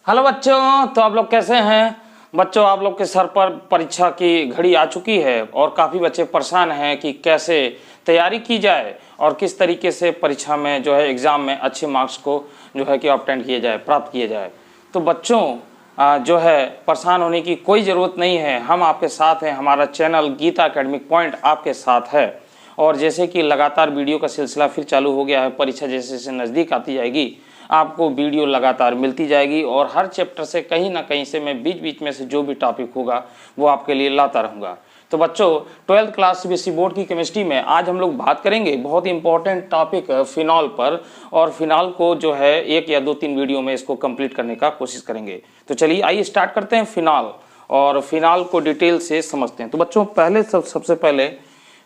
Hello बच्चों, तो आप लोग कैसे हैं? बच्चों, आप लोग के सर पर परीक्षा की घड़ी आ चुकी है और काफ़ी बच्चे परेशान हैं कि कैसे तैयारी की जाए और किस तरीके से परीक्षा में जो है एग्ज़ाम में अच्छे मार्क्स को जो है कि ऑब्टेन किए जाए, प्राप्त किए जाए। तो बच्चों जो है परेशान होने की कोई ज़रूरत नहीं है, हम आपके साथ हैं। हमारा चैनल गीता एकेडमिक पॉइंट आपके साथ है। और जैसे कि लगातार वीडियो का सिलसिला फिर चालू हो गया है, परीक्षा जैसे जैसे नज़दीक आती जाएगी आपको वीडियो लगातार मिलती जाएगी और हर चैप्टर से कहीं ना कहीं से मैं बीच बीच में से जो भी टॉपिक होगा वो आपके लिए लाता रहूँगा। तो बच्चों, 12th क्लास सीबीएसई बोर्ड की केमिस्ट्री में आज हम लोग बात करेंगे बहुत ही इंपॉर्टेंट टॉपिक फिनॉल पर। और फिनॉल को जो है 1 या 2-3 वीडियो में इसको कंप्लीट करने का कोशिश करेंगे। तो चलिए आइए स्टार्ट करते हैं फिनॉल और फिनॉल को डिटेल से समझते हैं। तो बच्चों, पहले सबसे पहले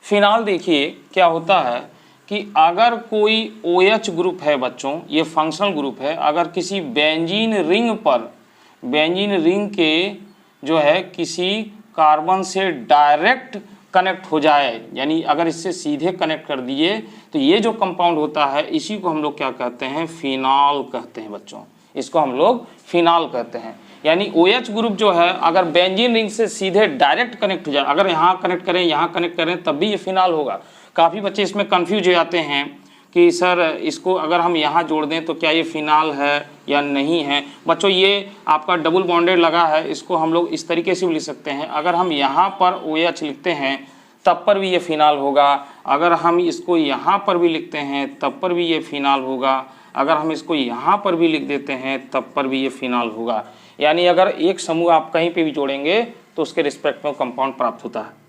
फिनॉल देखिए क्या होता है कि अगर कोई OH ग्रुप है बच्चों, ये फंक्शनल ग्रुप है, अगर किसी बेंजीन रिंग पर, बेंजीन रिंग के जो है किसी कार्बन से डायरेक्ट कनेक्ट हो जाए, यानी अगर इससे सीधे कनेक्ट कर दिए तो ये जो कंपाउंड होता है इसी को हम लोग क्या कहते हैं? फिनॉल कहते हैं बच्चों। इसको हम लोग फिनॉल कहते हैं। यानी OH ग्रुप जो है अगर बेंजीन रिंग से सीधे डायरेक्ट कनेक्ट हो जाए, अगर यहाँ कनेक्ट करें यहाँ कनेक्ट करें तब भी ये फिनॉल होगा। काफ़ी बच्चे इसमें कंफ्यूज हो जाते हैं कि सर इसको अगर हम यहाँ जोड़ दें तो क्या ये फिनॉल है या नहीं है। बच्चों, ये आपका डबल बॉन्डेड लगा है, इसको हम लोग इस तरीके से भी लिख सकते हैं। अगर हम यहाँ पर OH लिखते हैं तब पर भी ये फिनॉल होगा, अगर हम इसको यहाँ पर भी लिखते हैं तब पर भी ये फिनॉल होगा, अगर हम इसको यहाँ पर भी लिख देते हैं तब पर भी ये फिनॉल होगा। यानी अगर एक समूह आप कहीं पे भी जोड़ेंगे तो उसके रिस्पेक्ट में कंपाउंड प्राप्त होता है।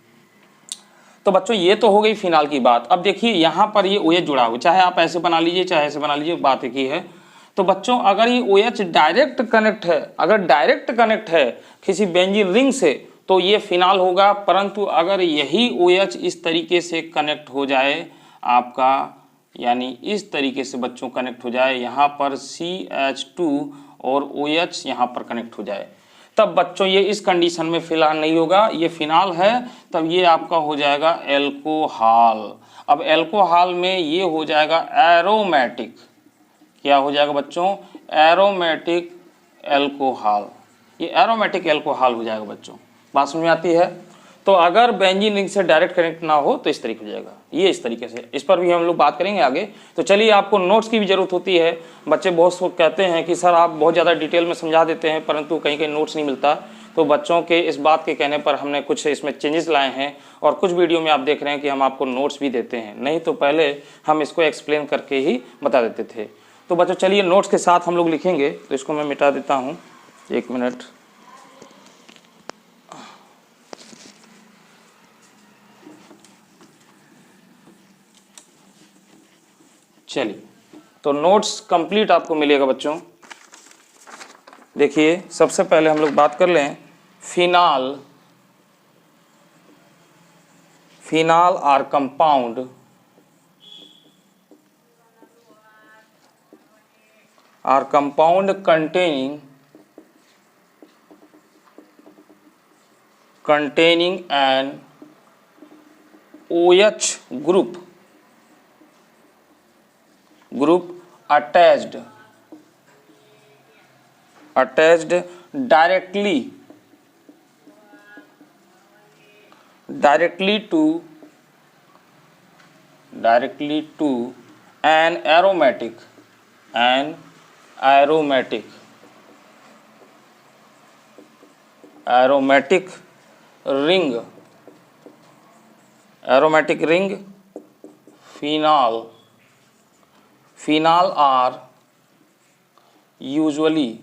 तो बच्चों, ये तो हो गई फिनॉल की बात। अब देखिए यहाँ पर ये OH जुड़ा हुआ, चाहे आप ऐसे बना लीजिए चाहे ऐसे बना लीजिए, बात एक ही है। तो बच्चों, अगर ये OH डायरेक्ट कनेक्ट है, अगर डायरेक्ट कनेक्ट है किसी बेंजीन रिंग से तो ये फिनॉल होगा। परंतु अगर यही OH इस तरीके से कनेक्ट हो जाए आपका, यानी इस तरीके से बच्चों कनेक्ट हो जाए, यहाँ पर CH2 और OH यहाँ पर कनेक्ट हो जाए, तब बच्चों ये इस कंडीशन में फिलहाल नहीं होगा, ये फिनॉल है, तब ये आपका हो जाएगा एल्कोहल। अब एल्कोहल में ये हो जाएगा एरोमेटिक। क्या हो जाएगा बच्चों? Aromatic alcohol. ये एरोमेटिक एल्कोहल हो जाएगा बच्चों। बात समझ में आती है? तो अगर बेंजीन रिंग से डायरेक्ट कनेक्ट ना हो तो इस तरीके हो जाएगा, ये इस तरीके से। इस पर भी हम लोग बात करेंगे आगे। तो चलिए, आपको नोट्स की भी जरूरत होती है। बच्चे बहुत कहते हैं कि सर आप बहुत ज़्यादा डिटेल में समझा देते हैं परंतु कहीं कहीं नोट्स नहीं मिलता। तो बच्चों के इस बात के कहने पर हमने कुछ इसमें चेंजेस लाए हैं और कुछ वीडियो में आप देख रहे हैं कि हम आपको नोट्स भी देते हैं, नहीं तो पहले हम इसको एक्सप्लेन करके ही बता देते थे। तो बच्चों चलिए, नोट्स के साथ हम लोग लिखेंगे, तो इसको मैं मिटा देता हूँ, 1 मिनट। चलिए, तो नोट्स कंप्लीट आपको मिलेगा बच्चों। देखिए, सबसे पहले हम लोग बात कर लें phenol. Phenol are compound containing an OH group attached directly to an aromatic ring phenol are usually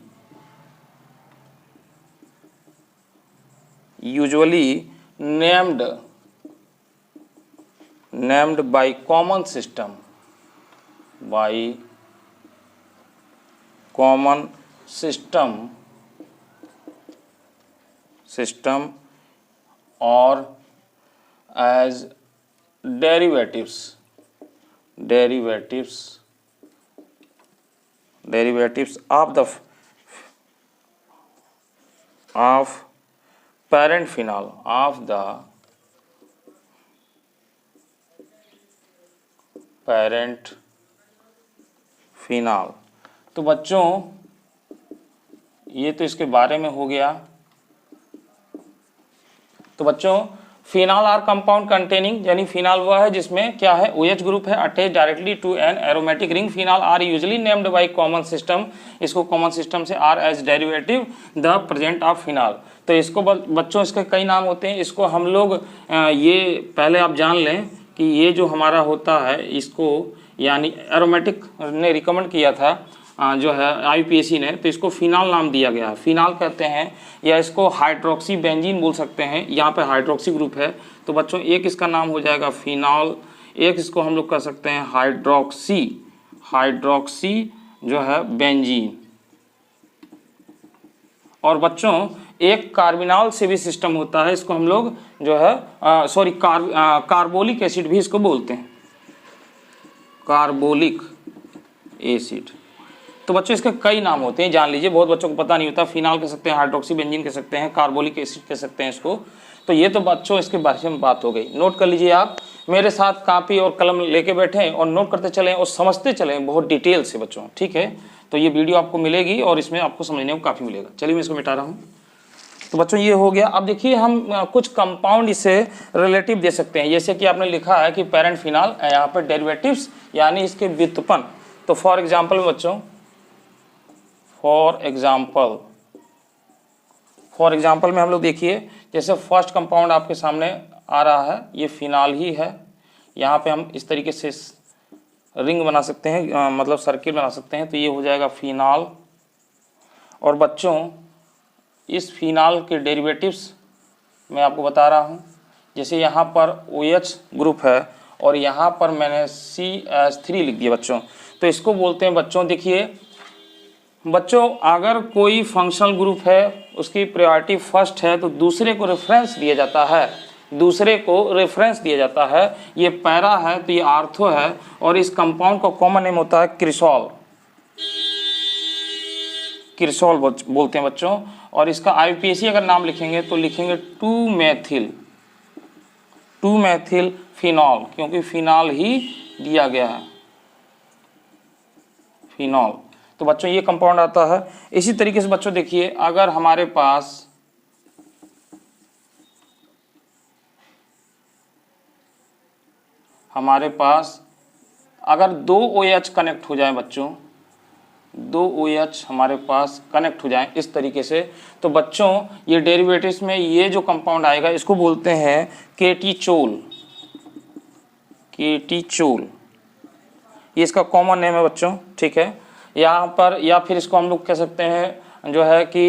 named by common system or as derivatives of parent phenol तो बच्चों, ये तो इसके बारे में हो गया। तो बच्चों फिनाल आर कंपाउंड कंटेनिंग, यानी फिनाल वह है जिसमें क्या है, OH ग्रुप है attach directly to an aromatic ring. Phenol are usually named by common system, इसको कॉमन सिस्टम से are as derivative the present of phenol. तो इसको बच्चों इसके कई नाम होते हैं। इसको हम लोग ये पहले आप जान लें कि ये जो हमारा होता है इसको यानी एरोमेटिक ने रिकमेंड किया था जो है IUPAC ने, तो इसको फिनाल नाम दिया गया है, फिनाल कहते हैं, या इसको हाइड्रोक्सी बेंजीन बोल सकते हैं। यहाँ पे हाइड्रोक्सी ग्रुप है, तो बच्चों एक इसका नाम हो जाएगा फिनाल, एक इसको हम लोग कह सकते हैं हाइड्रोक्सी जो है बेंजीन। और बच्चों एक कार्बिनॉल से भी सिस्टम होता है, इसको हम लोग जो है कार्बोलिक एसिड भी इसको बोलते हैं, कार्बोलिक एसिड। तो बच्चों इसके कई नाम होते हैं, जान लीजिए, बहुत बच्चों को पता नहीं होता। फिनाल कह सकते हैं, हाइड्रोक्सी बेंजीन कह सकते हैं, कार्बोलिक एसिड कह सकते हैं इसको। तो ये तो बच्चों इसके बारे में बात हो गई। नोट कर लीजिए, आप मेरे साथ कापी और कलम लेके बैठे और नोट करते चलें और समझते चलें बहुत डिटेल से बच्चों, ठीक है। तो ये वीडियो आपको मिलेगी और इसमें आपको समझने को काफ़ी मिलेगा। चलिए मैं इसको मिटा रहा हूँ। तो बच्चों ये हो गया। अब देखिए हम कुछ कंपाउंड इसे रिलेटिव दे सकते हैं, जैसे कि आपने लिखा है कि पैरेंट फिनाल, यहाँ पर डेरिवेटिव्स यानी इसके व्युत्पन्न। तो फॉर एग्जाम्पल बच्चों, फॉर एग्जाम्पल में हम लोग देखिए, जैसे फर्स्ट कंपाउंड आपके सामने आ रहा है, ये फिनाल ही है। यहाँ पे हम इस तरीके से रिंग बना सकते हैं, मतलब सर्किल बना सकते हैं, तो ये हो जाएगा फिनाल। और बच्चों इस फिनाल के डेरिवेटिव्स मैं आपको बता रहा हूँ। जैसे यहाँ पर OH ग्रुप है और यहाँ पर मैंने CH3 लिख दिया बच्चों, तो इसको बोलते हैं बच्चों, देखिए बच्चों अगर कोई फंक्शनल ग्रुप है, उसकी प्रायोरिटी फर्स्ट है, तो दूसरे को रेफरेंस दिया जाता है, ये पैरा है तो ये आर्थो है, और इस कंपाउंड का कॉमन नेम होता है क्रिसॉल बोलते हैं बच्चों। और इसका IUPAC अगर नाम लिखेंगे तो लिखेंगे 2-मेथिल फिनॉल, क्योंकि फिनॉल ही दिया गया है, फिनॉल। तो बच्चों ये कंपाउंड आता है। इसी तरीके से बच्चों देखिए, अगर हमारे पास अगर 2 OH कनेक्ट हो जाए बच्चों, 2 OH हमारे पास कनेक्ट हो जाए इस तरीके से, तो बच्चों ये डेरिवेटिव्स में ये जो कंपाउंड आएगा इसको बोलते हैं केटीचोल, ये इसका कॉमन नेम है बच्चों, ठीक है। यहाँ पर या फिर इसको हम लोग कह सकते हैं जो है कि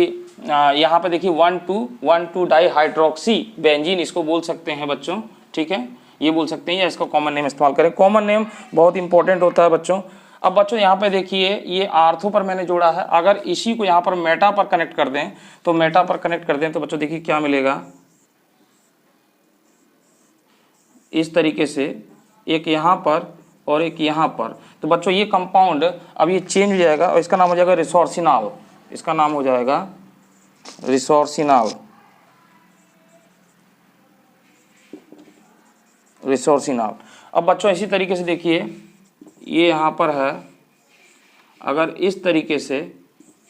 यहाँ पे देखिए 1,2 डाइहाइड्रोक्सी बेंजीन, इसको बोल सकते हैं बच्चों, ठीक है, ये बोल सकते हैं, या इसका कॉमन नेम इस्तेमाल करें। कॉमन नेम बहुत इंपॉर्टेंट होता है बच्चों। अब बच्चों यहाँ पे देखिए, ये आर्थो पर मैंने जोड़ा है, अगर इसी को यहाँ पर मेटा पर कनेक्ट कर दें, तो बच्चों देखिए क्या मिलेगा, इस तरीके से एक यहाँ पर और एक यहाँ पर। तो बच्चों ये कंपाउंड अब ये चेंज हो जाएगा और इसका नाम हो जाएगा रिसोर्सिनॉल, इसका नाम हो जाएगा रिसोर्सिनॉल। अब बच्चों इसी तरीके से देखिए, ये यहाँ पर है, अगर इस तरीके से,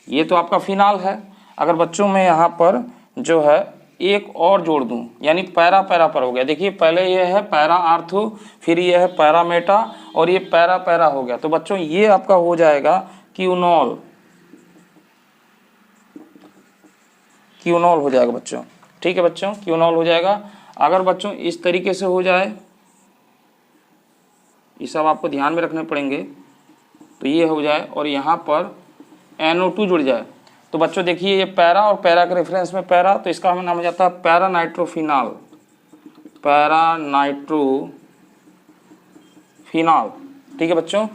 ये तो आपका फिनाल है, अगर बच्चों में यहाँ पर जो है एक और जोड़ दूं, यानी पैरा पर हो गया। देखिए पहले ये है पैरा आर्थो, फिर ये है पैरा मेटा, और ये पैरा हो गया। तो बच्चों ये आपका हो जाएगा क्यूनॉल हो जाएगा बच्चों, ठीक है बच्चों, क्यूनॉल हो जाएगा। अगर बच्चों इस तरीके से हो जाए, ये सब आपको ध्यान में रखने पड़ेंगे, तो ये हो जाए और यहाँ पर NO2 जुड़ जाए, तो बच्चों देखिए ये पैरा और पैरा के रेफरेंस में पैरा, तो इसका नाम हो जाता है पैरानाइट्रोफिनॉल, ठीक है बच्चों।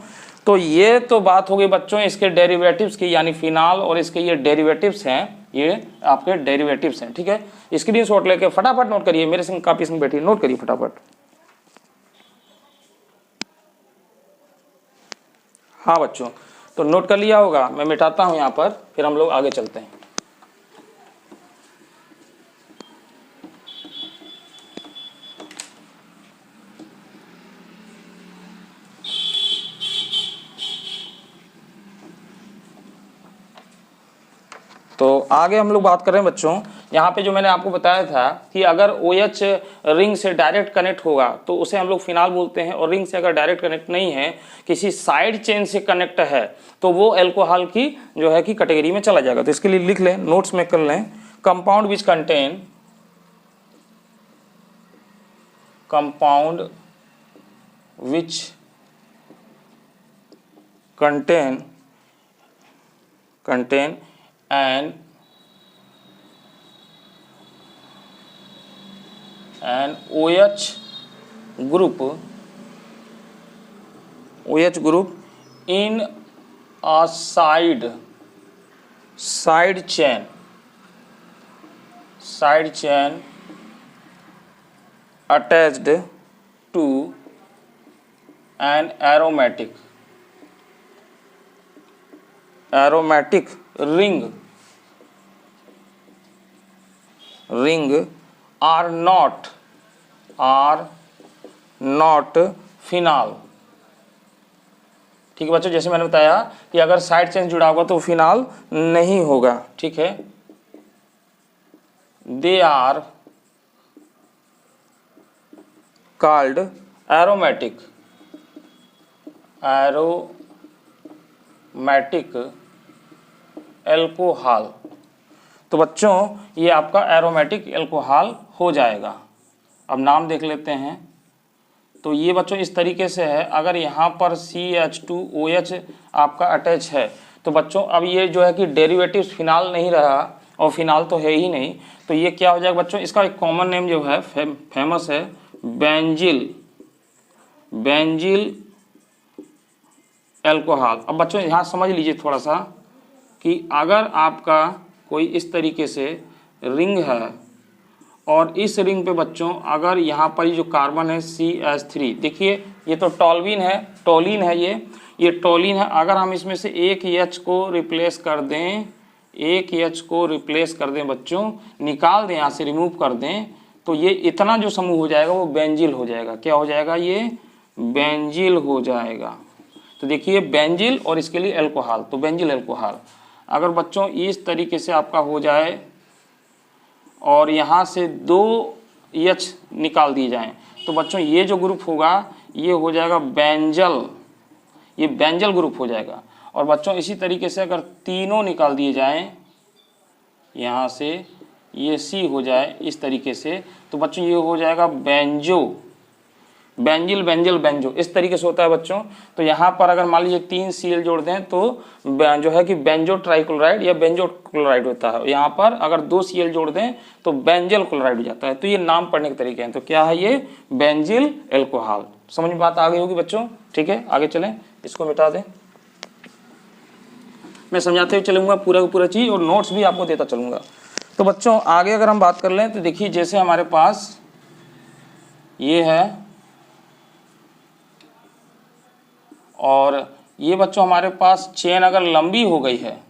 तो ये तो बात हो गई बच्चों इसके डेरिवेटिव्स की, यानी फिनाल और इसके ये डेरिवेटिव्स हैं, ये आपके डेरिवेटिव्स हैं, ठीक है। स्क्रीनशॉट लेके फटाफट नोट करिए, मेरे संग कॉपी संग बैठिए, नोट करिए फटाफट। हाँ बच्चों, तो नोट कर लिया होगा, मैं मिटाता हूँ यहाँ पर, फिर हम लोग आगे चलते हैं। तो आगे हम लोग बात कर रहे हैं बच्चों, यहाँ पे जो मैंने आपको बताया था कि अगर OH रिंग से डायरेक्ट कनेक्ट होगा तो उसे हम लोग फिनाल बोलते हैं, और रिंग से अगर डायरेक्ट कनेक्ट नहीं है, किसी साइड चेन से कनेक्ट है, तो वो एल्कोहल की जो है कि कैटेगरी में चला जाएगा। तो इसके लिए लिख लें, नोट्स में कर लें, compound which contain an OH group in a side chain attached to an aromatic ring are not phenol. ठीक है बच्चों, जैसे मैंने बताया कि अगर साइड चेन जुड़ा होगा तो फिनाल नहीं होगा। ठीक है, they are called aromatic alcohol. तो बच्चों ये आपका एरोमेटिक एल्कोहल हो जाएगा। अब नाम देख लेते हैं। तो ये बच्चों इस तरीके से है, अगर यहाँ पर CH2OH आपका अटैच है तो बच्चों अब ये जो है कि डेरिवेटिव फिनाल नहीं रहा, और फिनाल तो है ही नहीं, तो ये क्या हो जाएगा बच्चों, इसका एक कॉमन नेम जो है फेमस है बेंजिल एल्कोहल। अब बच्चों यहाँ समझ लीजिए थोड़ा सा कि अगर आपका कोई इस तरीके से रिंग है और इस रिंग पे बच्चों अगर यहाँ पर जो कार्बन है CH3, देखिए ये तो टोलीन है, ये टोलीन है। अगर हम इसमें से एक H को रिप्लेस कर दें, बच्चों निकाल दें, यहाँ से रिमूव कर दें, तो ये इतना जो समूह हो जाएगा वो बेंजिल हो जाएगा। क्या हो जाएगा, ये बेंजिल हो जाएगा। तो देखिए बेंजिल और इसके लिए एल्कोहल, तो बेंजिल एल्कोहल। अगर बच्चों इस तरीके से आपका हो जाए और यहाँ से 2 H निकाल दिए जाएं, तो बच्चों ये जो ग्रुप होगा ये हो जाएगा बेंजल, ये बेंजल ग्रुप हो जाएगा। और बच्चों इसी तरीके से अगर तीनों निकाल दिए जाएं, यहाँ से ये C हो जाए इस तरीके से, तो बच्चों ये हो जाएगा बेंजो, इस तरीके से होता है बच्चों। तो यहाँ पर अगर मान लीजिए 3 Cl जोड़ दें तो जो है कि बेंजो ट्राइक्लोराइड या बेंजो क्लोराइड होता है। यहाँ पर अगर 2 Cl जोड़ दें तो बेंजल क्लोराइड हो जाता है। तो ये नाम पढ़ने के तरीके हैं। तो क्या है, ये बेंजिल एल्कोहल। समझ में बात आ गई होगी बच्चों। ठीक है, आगे चलें, इसको मिटा दें, मैं समझाते हुए चलूंगा पूरा पूरा चीज़, और नोट्स भी आपको देता चलूंगा। तो बच्चों आगे अगर हम बात कर लें तो देखिए जैसे हमारे पास ये है, और ये बच्चों हमारे पास चेन अगर लंबी हो गई है,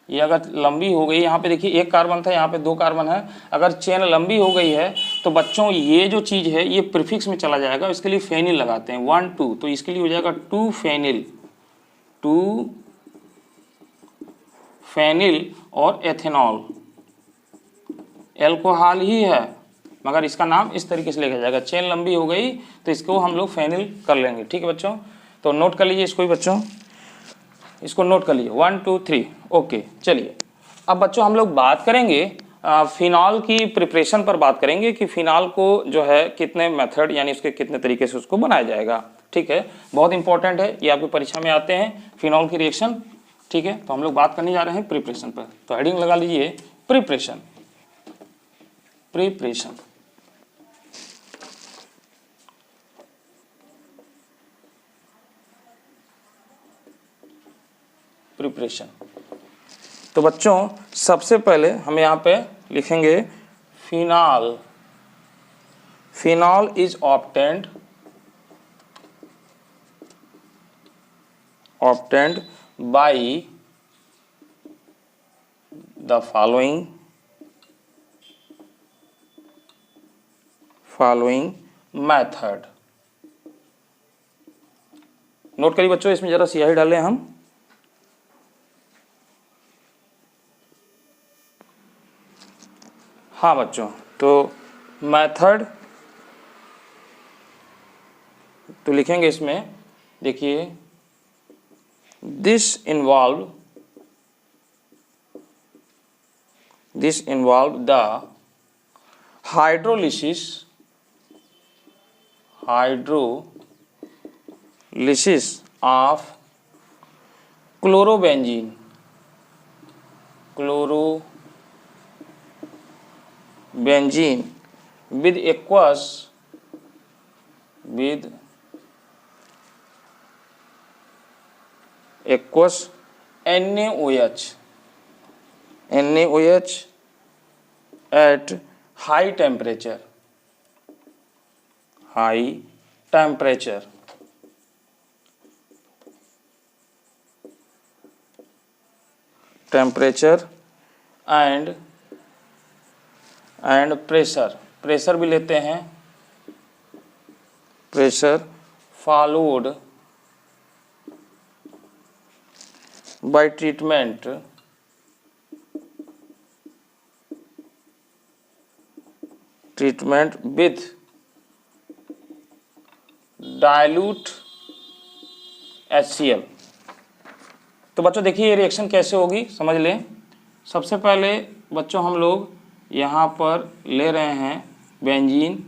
ये अगर लंबी हो गई, यहाँ पे देखिए एक कार्बन था, यहाँ पे 2 कार्बन है, अगर चेन लंबी हो गई है तो बच्चों ये जो चीज़ है ये प्रीफिक्स में चला जाएगा। इसके लिए फेनिल लगाते हैं 1 2, तो इसके लिए हो जाएगा 2 फेनिल और एथेनॉल। एल्कोहल ही है मगर इसका नाम इस तरीके से लिखा जाएगा। चेन लंबी हो गई तो इसको हम लोग फेनिल कर लेंगे। ठीक है बच्चों, तो नोट कर लीजिए इसको भी बच्चों, इसको नोट कर लीजिए 1 2 3। ओके, चलिए अब बच्चों हम लोग बात करेंगे फिनॉल की प्रिपरेशन पर बात करेंगे कि फिनॉल को जो है कितने मेथड यानी उसके कितने तरीके से उसको बनाया जाएगा। ठीक है, बहुत इंपॉर्टेंट है, ये आपकी परीक्षा में आते हैं फिनॉल की रिएक्शन। ठीक है, तो हम लोग बात करने जा रहे हैं प्रिपरेशन पर। तो हेडिंग लगा लीजिए प्रिपरेशन। तो बच्चों सबसे पहले हम यहाँ पे लिखेंगे phenol is obtained by the following method. Note करिए बच्चों, इसमें जरा स्याही डालें हम। हाँ बच्चों, तो मेथड तो लिखेंगे इसमें, देखिए this involve the hydrolysis of chlorobenzene with aqueous NaOH at high temperature and pressure भी लेते हैं, pressure followed by treatment with dilute HCl। तो बच्चों देखिए ये रिएक्शन कैसे होगी समझ लें। सबसे पहले बच्चों हम लोग यहाँ पर ले रहे हैं बेंजीन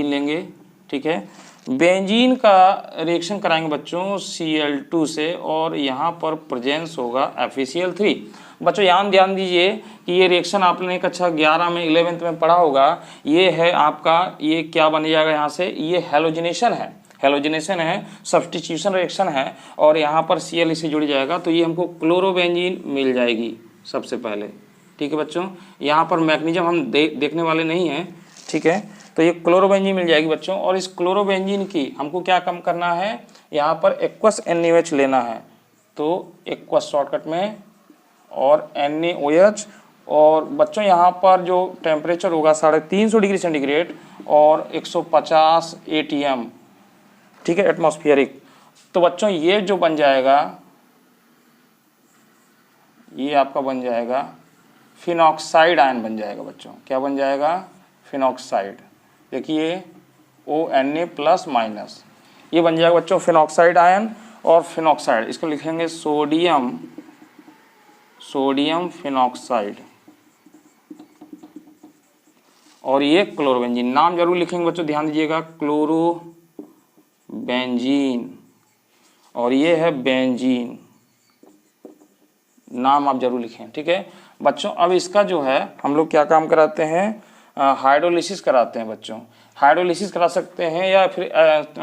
लेंगे, ठीक है। बेंजीन का रिएक्शन कराएंगे बच्चों Cl2 से और यहाँ पर प्रेजेंस होगा FeCl3। बच्चों यहाँ ध्यान दीजिए कि ये रिएक्शन आपने कक्षा 11 में 11th में पढ़ा होगा। ये है आपका, ये क्या बन जाएगा यहाँ से, ये हेलोजिनेशन है, सब्स्टिट्यूशन रिएक्शन है और यहाँ पर Cl से जुड़ जाएगा तो ये हमको क्लोरोबेंजीन मिल जाएगी सबसे पहले, ठीक है बच्चों। यहाँ पर मैकेनिज्म हम देखने वाले नहीं हैं, ठीक है। तो ये क्लोरोबेंजीन मिल जाएगी बच्चों और इस क्लोरोबेंजीन की हमको क्या कम करना है, यहाँ पर एक्वस NaOH लेना है, तो एक्वस शॉर्टकट में और NaOH। और बच्चों यहाँ पर जो टेम्परेचर होगा 350 डिग्री सेंटीग्रेड और 150 ATM, ठीक है, एटमॉस्फेरिक। तो बच्चों ये जो बन जाएगा, ये आपका बन जाएगा फिनॉक्साइड आयन बन जाएगा बच्चों। क्या बन जाएगा, फिनॉक्साइड। देखिए ONa+- ये बन जाएगा बच्चों फिनॉक्साइड आयन। और फिनॉक्साइड इसको लिखेंगे सोडियम फिनॉक्साइड और ये क्लोरोबेंजीन। नाम जरूर लिखेंगे बच्चों, ध्यान दीजिएगा, क्लोरोबेंजीन और ये है बेंजीन, नाम आप जरूर लिखें, ठीक है बच्चों। अब इसका जो है हम लोग क्या काम कराते हैं, हाइड्रोलिसिस कराते हैं बच्चों। हाइड्रोलिसिस करा सकते हैं या फिर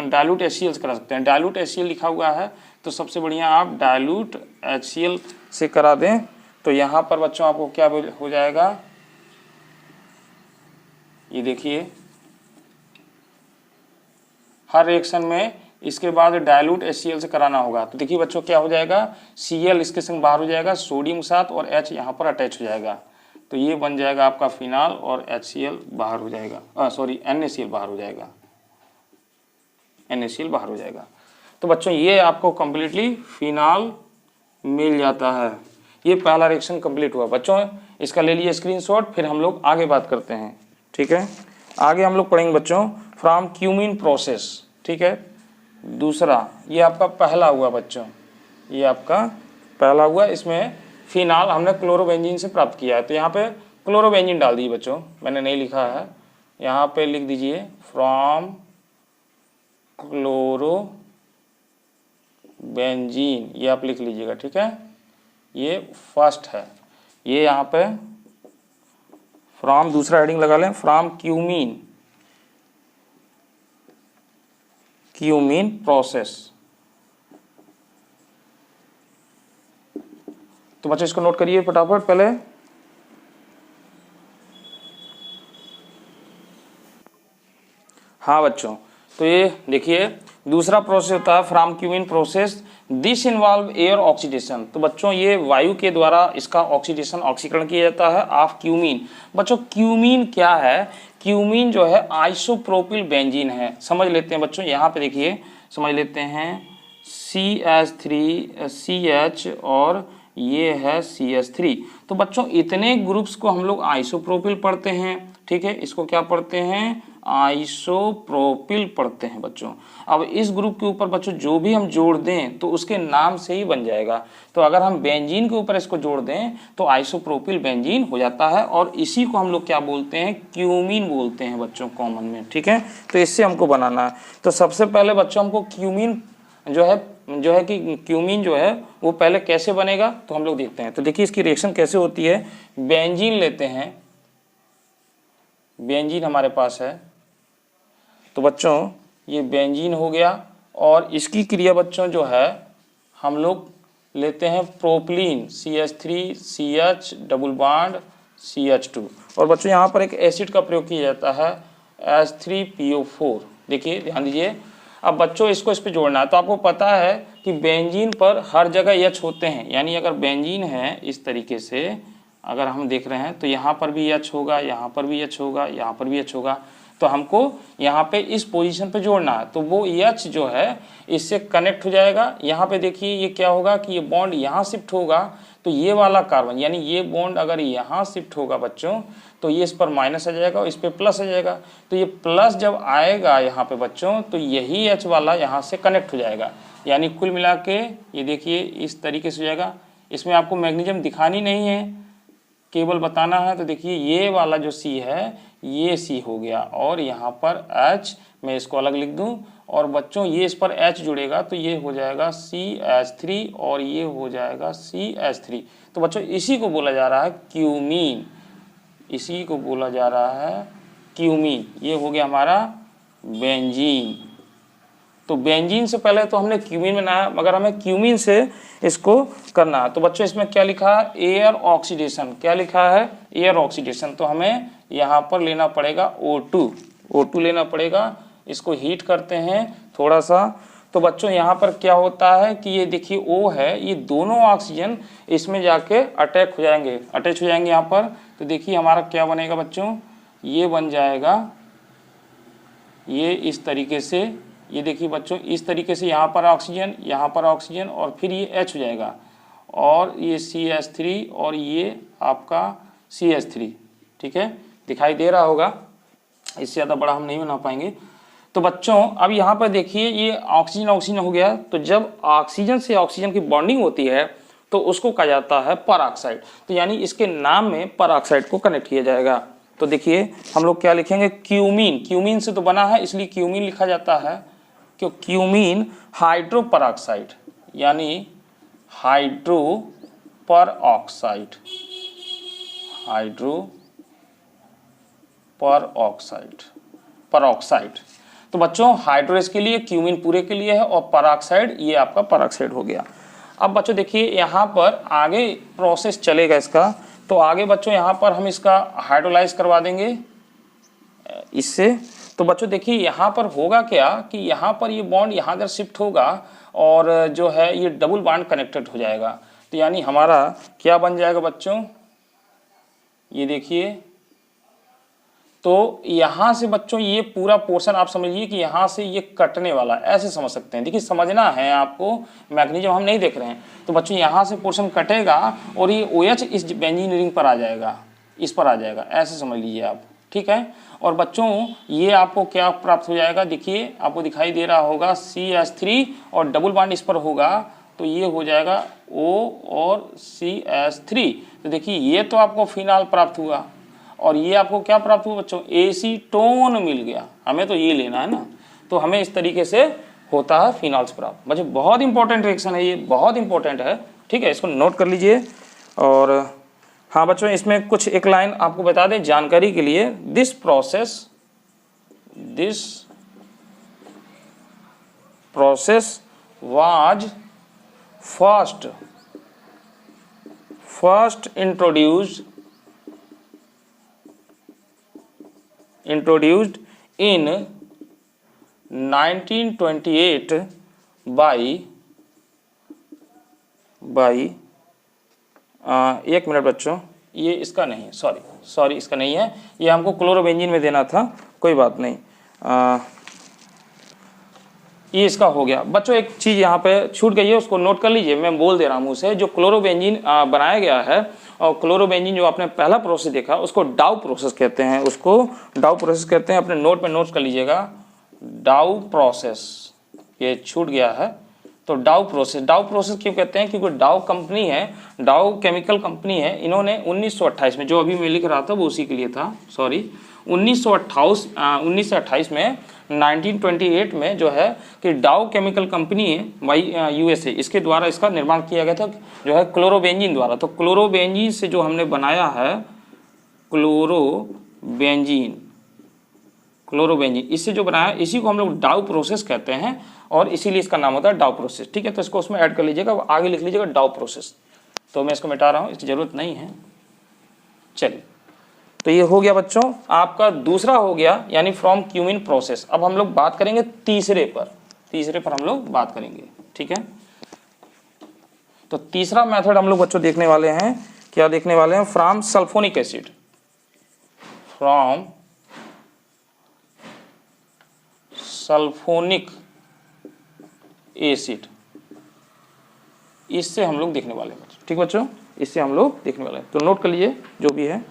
डाइल्यूट HCl करा सकते हैं। डाइल्यूट HCl लिखा हुआ है तो सबसे बढ़िया आप डाइल्यूट HCl से करा दें। तो यहाँ पर बच्चों आपको क्या हो जाएगा, ये देखिए हर रिएक्शन में इसके बाद डाइल्यूट HCl से कराना होगा। तो देखिए बच्चों क्या हो जाएगा, Cl इसके संग बाहर हो जाएगा, सोडियम के साथ और H यहाँ पर अटैच हो जाएगा। तो ये बन जाएगा आपका फिनाल और HCl बाहर हो जाएगा, NaCl बाहर हो जाएगा, NaCl बाहर हो जाएगा। तो बच्चों ये आपको कम्प्लीटली फिनाल मिल जाता है। ये पहला रिएक्शन कंप्लीट हुआ बच्चों, इसका ले लीजिए स्क्रीनशॉट, फिर हम लोग आगे बात करते हैं, ठीक है। आगे हम लोग पढ़ेंगे बच्चों फ्रॉम क्यूमीन प्रोसेस, ठीक है। दूसरा ये आपका पहला हुआ बच्चों, ये आपका पहला हुआ, इसमें फिनाल हमने क्लोरोबेंजीन से प्राप्त किया है। तो यहाँ पे क्लोरोबेंजीन डाल दीजिए बच्चों, मैंने नहीं लिखा है, यहाँ पे लिख दीजिए फ्रॉम क्लोरोबेंजीन, ये आप लिख लीजिएगा, ठीक है। ये फर्स्ट है, ये यहाँ पे फ्रॉम दूसरा हेडिंग लगा लें, फ्रॉम क्यूमीन प्रोसेस। तो बच्चों इसको नोट करिए फटाफट पहले। हाँ बच्चों, तो ये देखिए दूसरा प्रोसेस होता है from cumene process, this involve air oxidation. तो बच्चों ये वायु के द्वारा इसका ऑक्सीकरण किया जाता है ऑफ क्यूमीन। बच्चों क्यूमीन क्या है, क्यूमीन जो है आइसोप्रोपिल बेंजीन है। समझ लेते हैं बच्चों, यहाँ पे देखिए समझ लेते हैं CH3CH और ये है CH3। तो बच्चों इतने ग्रुप्स को हम लोग आइसोप्रोपिल पढ़ते हैं, ठीक है, इसको क्या पढ़ते हैं, आइसोप्रोपिल पढ़ते हैं बच्चों। अब इस ग्रुप के ऊपर बच्चों जो भी हम जोड़ दें तो उसके नाम से ही बन जाएगा। तो अगर हम बेंजीन के ऊपर इसको जोड़ दें तो आइसोप्रोपिल बेंजीन हो जाता है, और इसी को हम लोग क्या बोलते हैं, क्यूमीन बोलते हैं बच्चों कॉमन में, ठीक है। तो इससे हमको बनाना है। तो सबसे पहले बच्चों हमको क्यूमीन जो है कि क्यूमीन जो है वो पहले कैसे बनेगा तो हम लोग देखते हैं। तो देखिए इसकी रिएक्शन कैसे होती है। बेंजीन लेते हैं, बेंजीन हमारे पास है, तो बच्चों ये बेंजीन हो गया, और इसकी क्रिया बच्चों जो है हम लोग लेते हैं propylene CH3 CH double bond CH2, और बच्चों यहाँ पर एक एसिड का प्रयोग किया जाता है H3PO4। देखिए ध्यान दीजिए। अब बच्चों इसको इस पे जोड़ना है। तो आपको पता है कि बेंजीन पर हर जगह H होते हैं, यानी अगर बेंजीन है इस तरीके से अगर हम देख रहे हैं तो यहाँ पर भी H होगा, यहाँ पर भी H होगा, यहाँ पर भी H होगा। तो हमको यहाँ पे इस पोजीशन पे जोड़ना है, तो वो H जो है इससे कनेक्ट हो जाएगा। यहाँ पे देखिए ये क्या होगा कि ये बॉन्ड यहाँ शिफ्ट होगा, तो ये वाला कार्बन यानी ये बॉन्ड अगर यहाँ शिफ्ट होगा बच्चों तो ये इस पर माइनस आ जाएगा और इस पर प्लस आ जाएगा। तो ये प्लस जब आएगा यहाँ पे बच्चों तो यही H वाला यहाँ से कनेक्ट हो जाएगा, यानी कुल मिला के ये देखिए इस तरीके से हो जाएगा। इसमें आपको मैग्नीशियम दिखानी नहीं है, केवल बताना है। तो देखिए ये वाला जो C है ये C हो गया, और यहाँ पर H मैं इसको अलग लिख दूं, और बच्चों ये इस पर H जुड़ेगा तो ये हो जाएगा CH3 और ये हो जाएगा CH3। तो बच्चों इसी को बोला जा रहा है क्यूमीन, इसी को बोला जा रहा है क्यूमीन। ये हो गया हमारा बेंजीन। तो बेंजीन से पहले तो हमने क्यूमीन बनाया, मगर हमें क्यूमीन से इसको करना है। तो बच्चों इसमें क्या लिखा है, एयर ऑक्सीडेशन। क्या लिखा है, एयर ऑक्सीडेशन। तो हमें यहाँ पर लेना पड़ेगा O2 लेना पड़ेगा। इसको हीट करते हैं थोड़ा सा। तो बच्चों यहाँ पर क्या होता है कि ये देखिए O है, ये दोनों ऑक्सीजन इसमें जाके अटैच हो जाएंगे यहाँ पर। तो देखिए हमारा क्या बनेगा बच्चों, ये बन जाएगा ये इस तरीके से। ये देखिए बच्चों इस तरीके से यहाँ पर ऑक्सीजन, यहाँ पर ऑक्सीजन, और फिर ये H हो जाएगा, और ये CH3 और ये आपका CH3, ठीक है, दिखाई दे रहा होगा। इससे ज़्यादा बड़ा हम नहीं बना पाएंगे। तो बच्चों अब यहाँ पर देखिए ये ऑक्सीजन हो गया। तो जब ऑक्सीजन से ऑक्सीजन की बॉन्डिंग होती है तो उसको कहा जाता है परऑक्साइड। तो यानी इसके नाम में परऑक्साइड को कनेक्ट किया जाएगा। तो देखिए हम लोग क्या लिखेंगे, क्यूमीन। क्यूमीन से तो बना है इसलिए क्यूमीन लिखा जाता है, क्यों क्यूमीन हाइड्रोपरऑक्साइड, यानी हाइड्रोपरऑक्साइड, परऑक्साइड। तो बच्चों हाइड्रोस के लिए, क्यूमीन पूरे के लिए है, और परऑक्साइड ये आपका परऑक्साइड हो गया। अब बच्चों देखिए यहाँ पर आगे प्रोसेस चलेगा इसका। तो आगे बच्चों यहाँ पर हम इसका हाइड्रोलाइज करवा देंगे इससे। तो बच्चों देखिए यहाँ पर होगा क्या कि यहाँ पर ये बॉन्ड यहाँ इधर शिफ्ट होगा, और जो है ये डबल बॉन्ड कनेक्टेड हो जाएगा। तो यानी हमारा क्या बन जाएगा बच्चों, ये देखिए। तो यहाँ से बच्चों ये पूरा पोर्शन आप समझिए कि यहाँ से ये कटने वाला, ऐसे समझ सकते हैं। देखिए समझना है आपको, मैग्नीशियम हम नहीं देख रहे हैं। तो बच्चों यहाँ से पोर्शन कटेगा और ये OH इस बेंजीन रिंग पर आ जाएगा, इस पर आ जाएगा, ऐसे समझ लीजिए आप, ठीक है। और बच्चों ये आपको क्या प्राप्त हो जाएगा, देखिए आपको दिखाई दे रहा होगा CH3 और डबल बॉन्ड इस पर होगा, तो ये हो जाएगा O और CH3। तो देखिए ये तो आपको फिनाल प्राप्त हुआ, और ये आपको क्या प्राप्त हुआ बच्चों, एसीटोन मिल गया। हमें तो ये लेना है ना, तो हमें इस तरीके से होता है फिनाल्स प्राप्त। बच्चों बहुत इंपॉर्टेंट रिएक्शन है ये, बहुत इंपॉर्टेंट है, ठीक है, इसको नोट कर लीजिए। और हाँ बच्चों इसमें कुछ एक लाइन आपको बता दें जानकारी के लिए, this process was first introduced in 1928 by एक मिनट बच्चों, ये इसका नहीं, सॉरी इसका नहीं है, ये हमको क्लोरोबेंजीन में देना था, कोई बात नहीं। ये इसका हो गया। बच्चों एक चीज़ यहाँ पे छूट गई है, उसको नोट कर लीजिए, मैं बोल दे रहा हूँ उसे। जो क्लोरोबेंजीन बनाया गया है, और क्लोरोबेंजीन जो आपने पहला प्रोसेस देखा उसको डाउ प्रोसेस कहते हैं, उसको डाउ प्रोसेस कहते हैं। अपने नोट में नोट कर लीजिएगा, डाउ प्रोसेस, ये छूट गया है। तो डाउ प्रोसेस क्यों कहते हैं? क्योंकि डाउ कंपनी है, डाउ केमिकल कंपनी है, इन्होंने 1928 में, जो अभी मैं लिख रहा था वो उसी के लिए था, सॉरी, 1928 में 1928 में जो है कि डाउ केमिकल कंपनी है वाई यूएसए, इसके द्वारा इसका निर्माण किया गया था जो है क्लोरोबेंजीन द्वारा। तो क्लोरोबेंजीन से जो हमने बनाया है क्लोरोबेंजीन, इससे जो बनाया इसी को हम लोग डाउ प्रोसेस कहते हैं, और इसीलिए इसका नाम होता है डाउ प्रोसेस। ठीक है, तो इसको उसमें ऐड कर लीजिएगा, आगे लिख लीजिएगा डाउ प्रोसेस। तो मैं इसको मिटा रहा हूँ, इसकी जरूरत नहीं है। चलिए, तो ये हो गया बच्चों आपका दूसरा हो गया, यानी फ्रॉम क्यूमिन प्रोसेस। अब हम लोग बात करेंगे तीसरे पर हम लोग बात करेंगे। ठीक है, तो तीसरा मेथड हम लोग बच्चों देखने वाले हैं, क्या देखने वाले हैं? From sulphonic acid, from sulphonic acid, इससे हम लोग देखने वाले हैं बच्चों। ठीक बच्चों, इससे हम लोग देखने वाले हैं, तो नोट कर लीजिए जो भी है।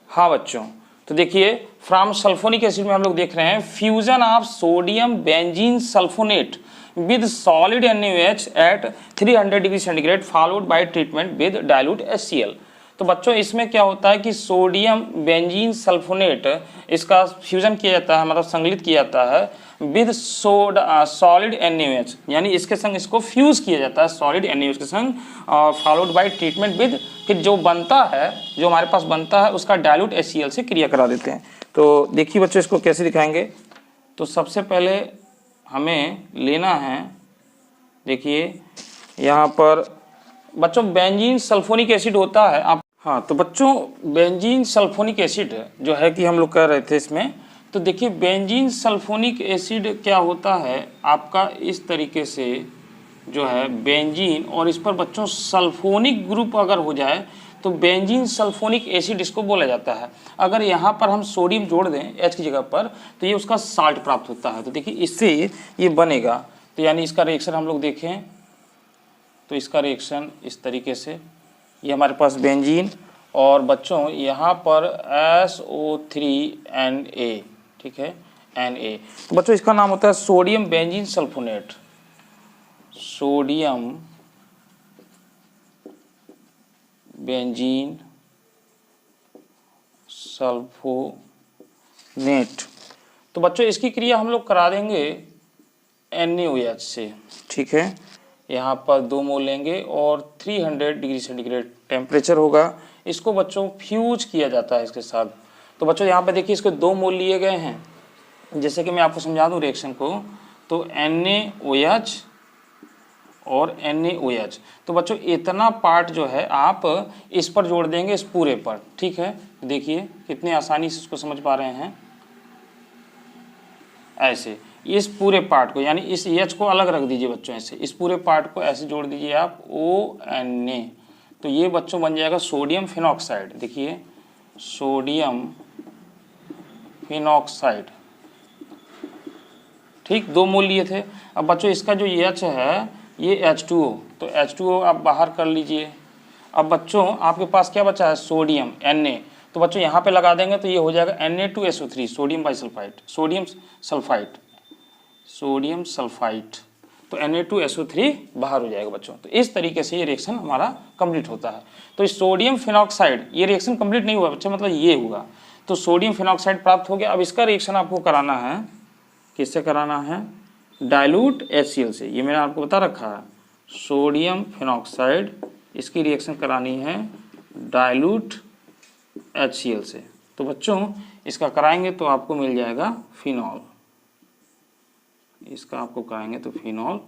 हाँ बच्चों, तो देखिए फ्रॉम सल्फोनिक एसिड में हम लोग देख रहे हैं fusion of sodium benzene sulphonate with solid NaOH at 300 degree centigrade followed by treatment with dilute HCl। तो बच्चों इसमें क्या होता है कि सोडियम बेंजीन सल्फोनेट, इसका फ्यूजन किया जाता है, मतलब संकलित किया जाता है विद सॉलिड NaOH, यानी इसके संग इसको फ्यूज किया जाता है सॉलिड NaOH के संग, फॉलोड बाय ट्रीटमेंट विद, फिर जो बनता है, जो हमारे पास बनता है उसका डाइल्यूट HCl से क्रिया करा देते हैं। तो देखिए बच्चों इसको कैसे दिखाएंगे। तो सबसे पहले हमें लेना है, देखिए यहाँ पर बच्चों बेंजीन सल्फोनिक एसिड होता है आप, हाँ तो बच्चों बेंजीन सल्फोनिक एसिड जो है कि हम लोग कह रहे थे इसमें, तो देखिए बेंजीन सल्फोनिक एसिड क्या होता है आपका, इस तरीके से जो है बेंजीन, और इस पर बच्चों सल्फोनिक ग्रुप अगर हो जाए तो बेंजीन सल्फोनिक एसिड इसको बोला जाता है। अगर यहाँ पर हम सोडियम जोड़ दें H की जगह पर तो ये उसका साल्ट प्राप्त होता है। तो देखिए इससे ये बनेगा, तो यानी इसका रिएक्शन हम लोग देखें तो इसका रिएक्शन इस तरीके से, ये हमारे पास बेंजीन, और बच्चों यहाँ पर SO3Na, ठीक है Na, तो बच्चों इसका नाम होता है sodium benzene sulfonate, sodium benzene sulfonate. तो बच्चों इसकी क्रिया हम लोग करा देंगे NaOH से। ठीक है, यहाँ पर 2 मोल लेंगे और 300 डिग्री सेंटीग्रेड टेम्परेचर होगा, इसको बच्चों फ्यूज किया जाता है इसके साथ। तो बच्चों यहाँ पे देखिए इसके 2 मोल लिए गए हैं, जैसे कि मैं आपको समझा दूँ रिएक्शन को, तो NaOH और NaOH। तो बच्चों इतना पार्ट जो है आप इस पर जोड़ देंगे, इस पूरे पर। ठीक है, देखिए कितनी आसानी से इसको समझ पा रहे हैं, ऐसे इस पूरे पार्ट को, यानी इस H को अलग रख दीजिए बच्चों, ऐसे इस पूरे पार्ट को ऐसे जोड़ दीजिए आप ONA, तो ये बच्चों बन जाएगा सोडियम फिनॉक्साइड। देखिए सोडियम फिनॉक्साइड, ठीक 2 मोल लिए थे। अब बच्चों इसका जो H है ये H2O, तो H2O आप बाहर कर लीजिए। अब बच्चों आपके पास क्या बचा है, सोडियम Na, तो बच्चों यहाँ पे लगा देंगे तो ये हो जाएगा Na2SO3, sodium bisulphide, sodium sulphide, तो Na2SO3 बाहर हो जाएगा बच्चों। तो इस तरीके से ये रिएक्शन हमारा कंप्लीट होता है। तो इस सोडियम फिनॉक्साइड, ये रिएक्शन कंप्लीट नहीं हुआ बच्चों, मतलब ये हुआ, तो सोडियम फिनॉक्साइड प्राप्त हो गया। अब इसका रिएक्शन आपको कराना है, किससे कराना है, डाइल्यूट HCl से, ये मैंने आपको बता रखा है, सोडियम फिनॉक्साइड, इसकी रिएक्शन करानी है डाइल्यूट HCl से। तो बच्चों इसका कराएंगे तो आपको मिल जाएगा फिनॉल, इसका आपको कराएंगे तो फिनॉल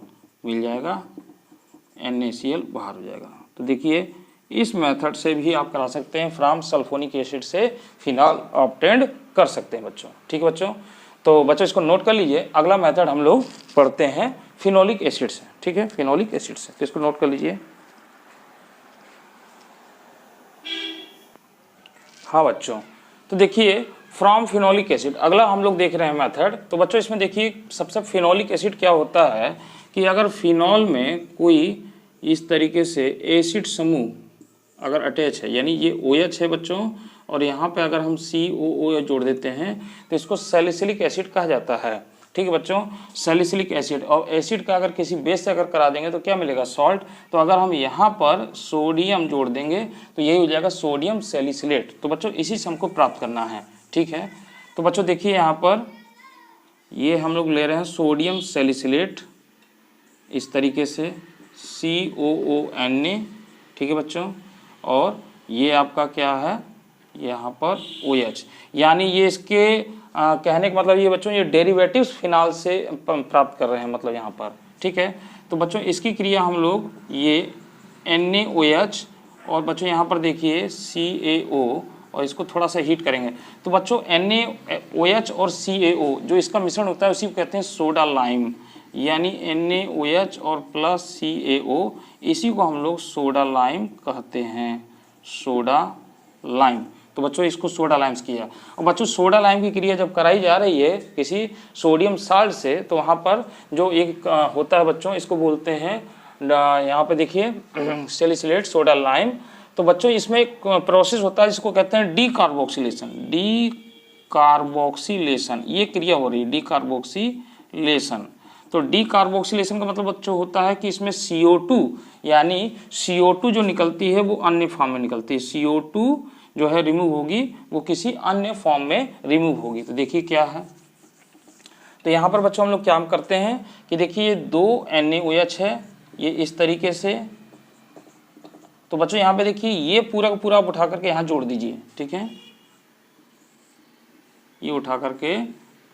मिल जाएगा, NaCl बाहर हो जाएगा। तो देखिए इस मेथड से भी आप करा सकते हैं, फ्रॉम सल्फोनिक एसिड से फिनॉल ऑब्टेंड कर सकते हैं बच्चों। ठीक है बच्चों, तो बच्चों इसको नोट कर लीजिए। अगला मेथड हम लोग पढ़ते हैं फिनोलिक एसिड से। ठीक है, फिनोलिक एसिड से, तो इसको नोट कर लीजिए। हाँ बच्चों, तो देखिए फ्रॉम फिनोलिक एसिड। अगला हम लोग देख रहे हैं मेथड। तो बच्चों इसमें देखिए सबसे फिनोलिक एसिड क्या होता है कि अगर फिनॉल में कोई इस तरीके से एसिड समूह अगर अटैच है, यानी ये OH है बच्चों, और यहाँ पे अगर हम COO जोड़ देते हैं तो इसको सैलिसिलिक एसिड कहा जाता है। ठीक है बच्चों, सैलिसिलिक एसिड। और एसिड का अगर किसी बेस से अगर करा देंगे तो क्या मिलेगा, सॉल्ट। तो अगर हम यहाँ पर सोडियम जोड़ देंगे तो यही हो जाएगा सोडियम सैलिसिलेट। तो बच्चों इसी से हमको प्राप्त करना है। ठीक है, तो बच्चों देखिए यहाँ पर ये हम लोग ले रहे हैं सोडियम सैलिसिलेट इस तरीके से COONA। ठीक है बच्चों, और ये आपका क्या है यहाँ पर OH, यानी ये इसके कहने का मतलब ये बच्चों ये डेरिवेटिव्स फिनाल से प्राप्त कर रहे हैं मतलब यहाँ पर। ठीक है, तो बच्चों इसकी क्रिया हम लोग ये NaOH और बच्चों यहाँ पर देखिए CaO और इसको थोड़ा सा हीट करेंगे। तो बच्चों NaOH और CaO जो इसका मिश्रण होता है उसी को कहते हैं सोडा लाइम, यानी NaOH और प्लस CaO इसी को हम लोग सोडा लाइम कहते हैं, सोडा लाइम। तो बच्चों इसको सोडा लाइम्स किया। और बच्चों सोडा लाइम की क्रिया जब कराई जा रही है किसी सोडियम साल्ट से तो वहाँ पर जो एक होता है बच्चों इसको बोलते हैं, यहाँ पे देखिए सैलिसिलेट सोडा लाइम। तो बच्चों इसमें एक प्रोसेस होता है जिसको कहते हैं डीकार्बोक्सिलेशन। डीकार्बोक्सिलेशन ये क्रिया हो रही है, डीकार्बोक्सिलेशन। तो डीकार्बोक्सिलेशन का मतलब बच्चों होता है कि इसमें CO2 यानी CO2 जो निकलती है वो अन्य फॉर्म में निकलती है। CO2 जो है रिमूव होगी, वो किसी अन्य फॉर्म में रिमूव होगी। तो देखिए क्या है, तो यहाँ पर बच्चों हम लोग क्या करते हैं कि देखिए ये 2 NaOH है ये इस तरीके से। तो बच्चों यहाँ पे देखिए ये पूरा का पूरा आप उठा करके यहाँ जोड़ दीजिए। ठीक है, ये उठा करके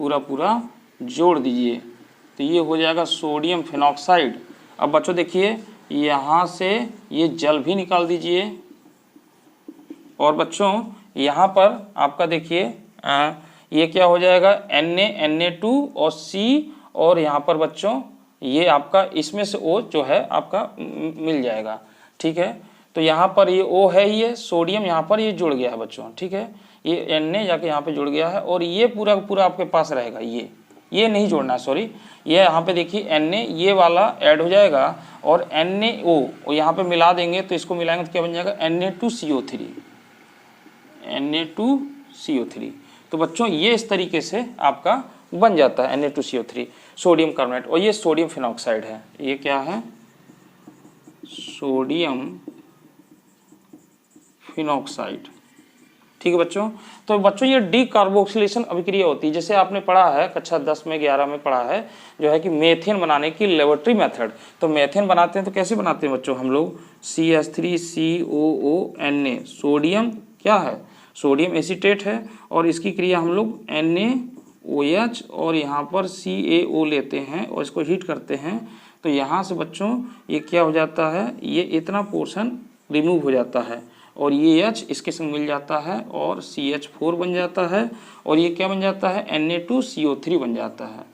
पूरा पूरा जोड़ दीजिए तो ये हो जाएगा सोडियम फिनॉक्साइड। अब बच्चों देखिए यहाँ से ये जल भी निकाल दीजिए और बच्चों यहाँ पर आपका देखिए ये क्या हो जाएगा Na2 और C और यहाँ पर बच्चों ये आपका इसमें से O जो है आपका मिल जाएगा। ठीक है, तो यहाँ पर ये O है, ये सोडियम यहाँ पर ये जुड़ गया है बच्चों। ठीक है, ये Na जाके यहाँ पे जुड़ गया है और ये पूरा पूरा आपके पास रहेगा। ये नहीं जोड़ना है, सॉरी, ये यहाँ पे देखिए Na ये वाला ऐड हो जाएगा और NaO और यहाँ पे मिला देंगे तो इसको मिलाएंगे तो क्या बन जाएगा Na2CO3। Na2CO3। तो बच्चों ये इस तरीके से आपका बन जाता है Na2CO3 सोडियम कार्बोनेट। और ये सोडियम फिनॉक्साइड है, ये क्या है सोडियम फिनॉक्साइड। ठीक है बच्चों, तो बच्चों ये डीकार्बोक्सिलेशन अभिक्रिया होती है, जैसे आपने पढ़ा है कक्षा 10 में 11 में पढ़ा है जो है कि मेथेन बनाने की लेबोरेटरी मेथड। तो मेथेन बनाते हैं तो कैसे बनाते हैं बच्चों हम लोग CH3COONA सोडियम क्या है सोडियम एसीटेट है और इसकी क्रिया हम लोग NaOH और यहाँ पर CaO लेते हैं और इसको हीट करते हैं। तो यहाँ से बच्चों ये क्या हो जाता है, ये इतना पोर्शन रिमूव हो जाता है और ये H इसके संग मिल जाता है और CH4 बन जाता है और ये क्या बन जाता है Na2CO3 बन जाता है,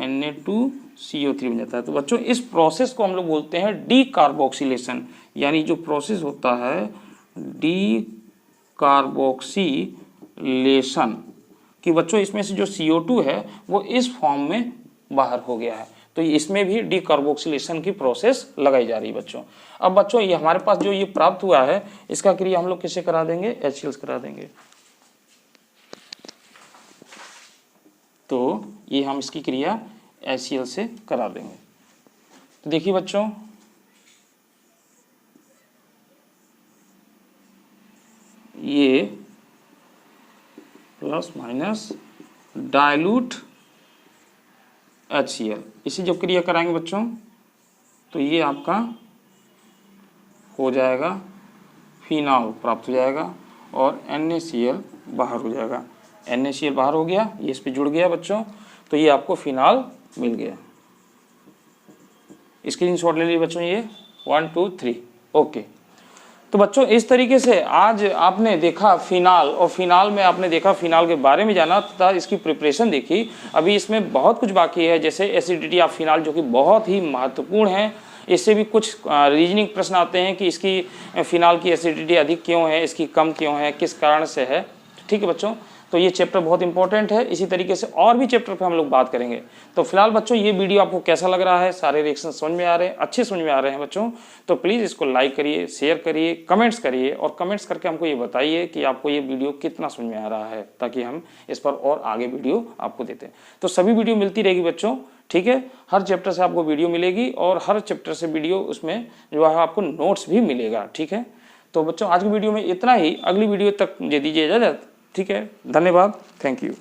Na2CO3 बन जाता है। तो बच्चों इस प्रोसेस को हम लोग बोलते हैं डीकार्बोक्सिलेशन, यानी जो प्रोसेस होता है डीकार्बोक्सिलेशन कि बच्चों इसमें से जो CO2 है वो इस फॉर्म में बाहर हो गया है। तो इसमें भी डीकार्बोक्सिलेशन की प्रोसेस लगाई जा रही है बच्चों। अब बच्चों ये हमारे पास जो ये प्राप्त हुआ है इसका क्रिया हम लोग किससे करा देंगे, HCl करा देंगे। तो ये हम इसकी क्रिया HCl से करा देंगे। तो देखिए बच्चों ये प्लस माइनस डाइल्यूट HCl इसी जब क्रिया कराएंगे बच्चों तो ये आपका हो जाएगा फिनॉल प्राप्त हो जाएगा और NaCl बाहर हो जाएगा। NaCl बाहर हो गया, ये इस पे जुड़ गया बच्चों, तो ये आपको फिनॉल मिल गया। स्क्रीनशॉट ले लीजिए बच्चों, ये 1 2 3 ओके। तो बच्चों इस तरीके से आज आपने देखा फिनाल, और फिनाल में आपने देखा फिनाल के बारे में जाना तथा इसकी प्रिपरेशन देखी। अभी इसमें बहुत कुछ बाकी है, जैसे एसिडिटी ऑफ फिनाल जो कि बहुत ही महत्वपूर्ण है। इससे भी कुछ रीजनिंग प्रश्न आते हैं कि इसकी फिनाल की एसिडिटी अधिक क्यों है, इसकी कम क्यों है, किस कारण से है। ठीक है बच्चों, तो ये चैप्टर बहुत इंपॉर्टेंट है। इसी तरीके से और भी चैप्टर पे हम लोग बात करेंगे। तो फिलहाल बच्चों ये वीडियो आपको कैसा लग रहा है, सारे रिएक्शन समझ में आ रहे हैं, अच्छे समझ में आ रहे हैं बच्चों? तो प्लीज़ इसको लाइक करिए, शेयर करिए, कमेंट्स करिए और कमेंट्स करके हमको ये बताइए कि आपको ये वीडियो कितना समझ में आ रहा है, ताकि हम इस पर और आगे वीडियो आपको देते हैं। तो सभी वीडियो मिलती रहेगी बच्चों, ठीक है। हर चैप्टर से आपको वीडियो मिलेगी और हर चैप्टर से वीडियो उसमें जो है आपको नोट्स भी मिलेगा, ठीक है। तो बच्चों आज की वीडियो में इतना ही, अगली वीडियो तक मुझे दीजिए इजाजत, ठीक है। धन्यवाद, थैंक यू।